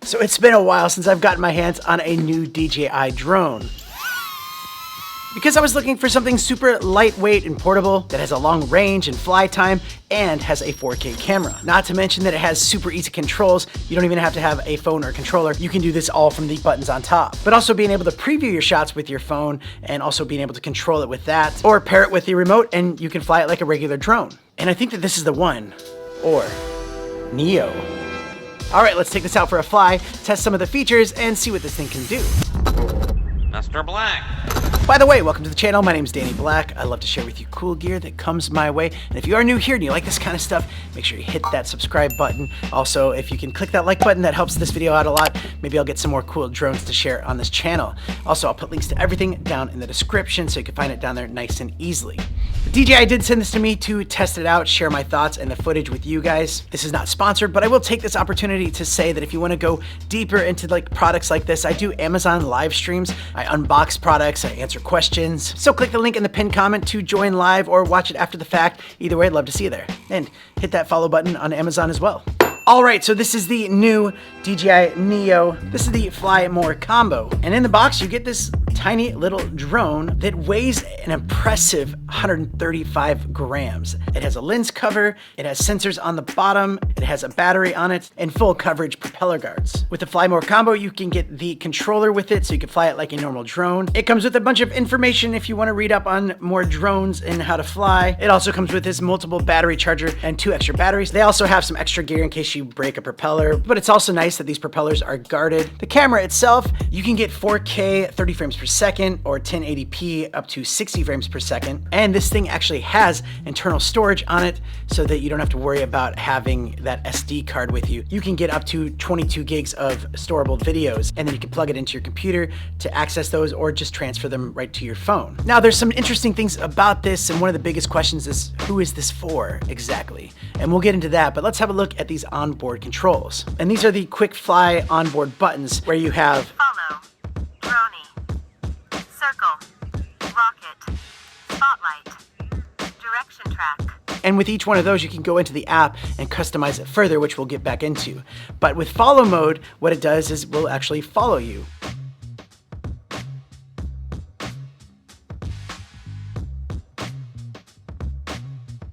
So it's been a while since I've gotten my hands on a new DJI drone. Because I was looking for something super lightweight and portable that has a long range and fly time and has a 4K camera. Not to mention that it has super easy controls. You don't even have to have a phone or controller. You can do this all from the buttons on top. But also being able to preview your shots with your phone and also being able to control it with that, or pair it with the remote and you can fly it like a regular drone. And I think that this is the one, or Neo. All right, let's take this out for a fly, test some of the features, and see what this thing can do. Mr. Black. By the way, welcome to the channel. My name is Danny Black. I love to share with you cool gear that comes my way. And if you are new here and you like this kind of stuff, make sure you hit that subscribe button. Also, if you can click that like button, that helps this video out a lot. Maybe I'll get some more cool drones to share on this channel. Also, I'll put links to everything down in the description so you can find it down there nice and easily. The DJI did send this to me to test it out, share my thoughts and the footage with you guys. This is not sponsored, but I will take this opportunity to say that if you want to go deeper into products like this, I do Amazon live streams. I unbox products, I answer questions. So click the link in the pinned comment to join live or watch it after the fact. Either way, I'd love to see you there. And hit that follow button on Amazon as well. All right, so this is the new DJI Neo. This is the Fly More combo. And in the box, you get this tiny little drone that weighs an impressive 135 grams. It has a lens cover, it has sensors on the bottom, it has a battery on it, and full coverage propeller guards. With the Fly More combo, you can get the controller with it so you can fly it like a normal drone. It comes with a bunch of information if you want to read up on more drones and how to fly. It also comes with this multiple battery charger and 2 extra batteries. They also have some extra gear in case you break a propeller, but it's also nice that these propellers are guarded. The camera itself, you can get 4K 30 frames per second or 1080p up to 60 frames per second. And this thing actually has internal storage on it so that you don't have to worry about having that SD card with you. You can get up to 22 gigs of storable videos, and then you can plug it into your computer to access those or just transfer them right to your phone. Now, there's some interesting things about this, and one of the biggest questions is, who is this for exactly? And we'll get into that, but let's have a look at these onboard controls. And these are the quick fly onboard buttons where you have follow, droney, circle, rocket, spotlight, direction track. And with each one of those, you can go into the app and customize it further, which we'll get back into. But with follow mode, what it does is we'll actually follow you.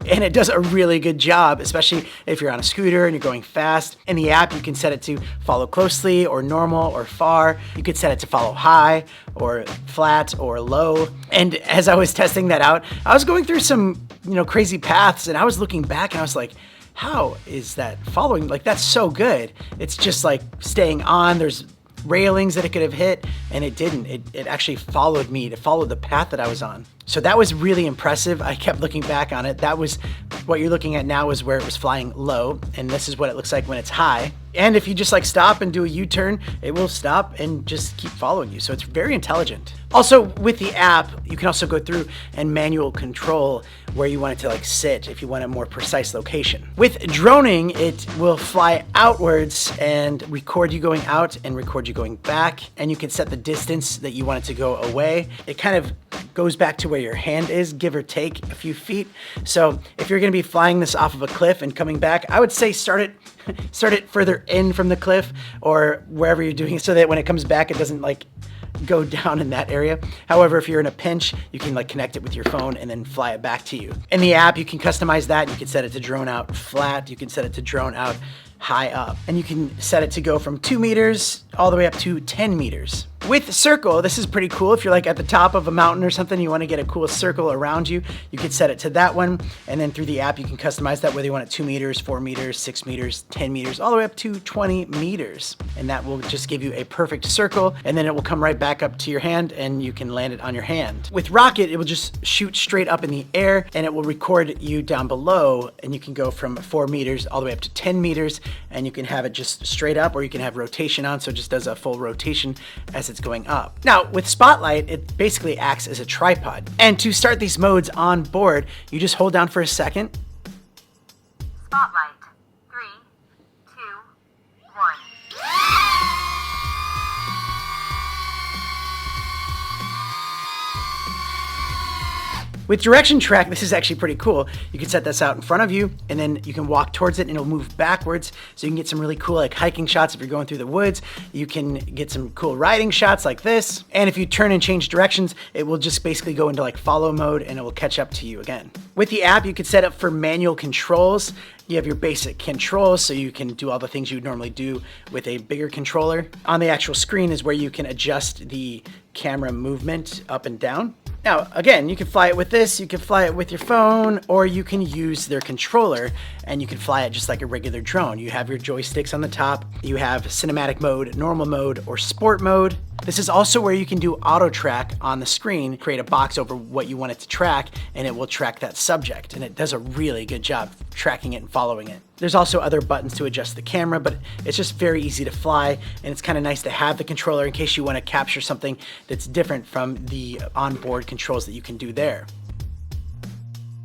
And it does a really good job, especially if you're on a scooter and you're going fast. In the app, you can set it to follow closely or normal or far. You could set it to follow high or flat or low. And as I was testing that out, I was going through some, crazy paths, and I was looking back and I was like, how is that following? Like, that's so good. It's just like staying on. There's railings that it could have hit, and it didn't. It actually followed me. It followed the path that I was on. So that was really impressive. I kept looking back on it. That was what you're looking at now, is where it was flying low, and this is what it looks like when it's high. And if you just stop and do a U-turn, it will stop and just keep following you. So it's very intelligent. Also, with the app, you can also go through and manual control where you want it to sit if you want a more precise location. With droning, it will fly outwards and record you going out and record you going back. And you can set the distance that you want it to go away. It kind of goes back to where your hand is, give or take a few feet. So if you're gonna be flying this off of a cliff and coming back, I would say start it further in from the cliff or wherever you're doing it, so that when it comes back, it doesn't go down in that area. However, if you're in a pinch, you can connect it with your phone and then fly it back to you. In the app, you can customize that. You can set it to drone out flat. You can set it to drone out high up. And you can set it to go from 2 meters all the way up to 10 meters. With circle, this is pretty cool. If you're at the top of a mountain or something, you want to get a cool circle around you, you could set it to that one. And then through the app, you can customize that, whether you want it 2 meters, 4 meters, 6 meters, 10 meters, all the way up to 20 meters. And that will just give you a perfect circle. And then it will come right back up to your hand and you can land it on your hand. With rocket, it will just shoot straight up in the air and it will record you down below. And you can go from 4 meters all the way up to 10 meters. And you can have it just straight up, or you can have rotation on. So it just does a full rotation as it's going up. Now, with Spotlight, it basically acts as a tripod. And to start these modes on board, you just hold down for a second. Spotlight. 3, 2, 1. With direction track, this is actually pretty cool. You can set this out in front of you, and then you can walk towards it and it'll move backwards. So you can get some really cool like hiking shots if you're going through the woods. You can get some cool riding shots like this. And if you turn and change directions, it will just basically go into like follow mode and it will catch up to you again. With the app, you can set up for manual controls. You have your basic controls, so you can do all the things you would normally do with a bigger controller. On the actual screen is where you can adjust the camera movement up and down. Now, again, you can fly it with this, you can fly it with your phone, or you can use their controller and you can fly it just like a regular drone. You have your joysticks on the top, you have cinematic mode, normal mode, or sport mode. This is also where you can do auto track on the screen, create a box over what you want it to track, and it will track that subject. And it does a really good job tracking it and following it. There's also other buttons to adjust the camera, but it's just very easy to fly. And it's kind of nice to have the controller in case you want to capture something that's different from the onboard controls that you can do there.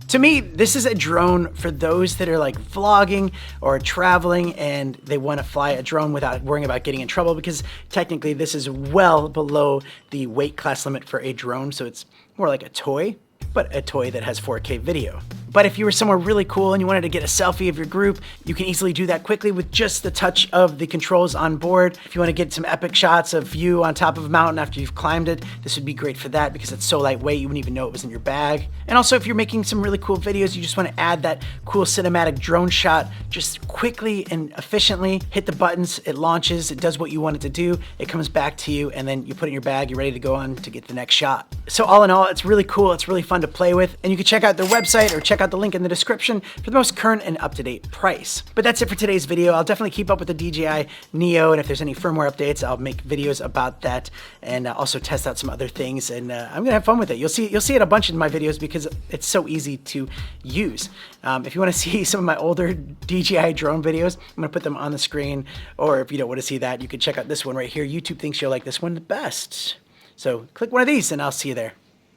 To me, this is a drone for those that are like vlogging or traveling and they want to fly a drone without worrying about getting in trouble, because technically this is well below the weight class limit for a drone. So it's more like a toy, but a toy that has 4K video. But if you were somewhere really cool and you wanted to get a selfie of your group, you can easily do that quickly with just the touch of the controls on board. If you want to get some epic shots of you on top of a mountain after you've climbed it, this would be great for that because it's so lightweight you wouldn't even know it was in your bag. And also if you're making some really cool videos, you just want to add that cool cinematic drone shot, just quickly and efficiently hit the buttons, it launches, it does what you want it to do, it comes back to you, and then you put it in your bag, you're ready to go on to get the next shot. So all in all, it's really cool, it's really fun to play with, and you can check out their website or check out the link in the description for the most current and up-to-date price. But that's it for today's video. I'll definitely keep up with the DJI Neo, and if there's any firmware updates, I'll make videos about that and also test out some other things, and I'm gonna have fun with it. You'll see it a bunch in my videos because it's so easy to use. If you want to see some of my older DJI drone videos, I'm gonna put them on the screen, or if you don't want to see that, you can check out this one right here. YouTube thinks you'll like this one the best. So click one of these and I'll see you there.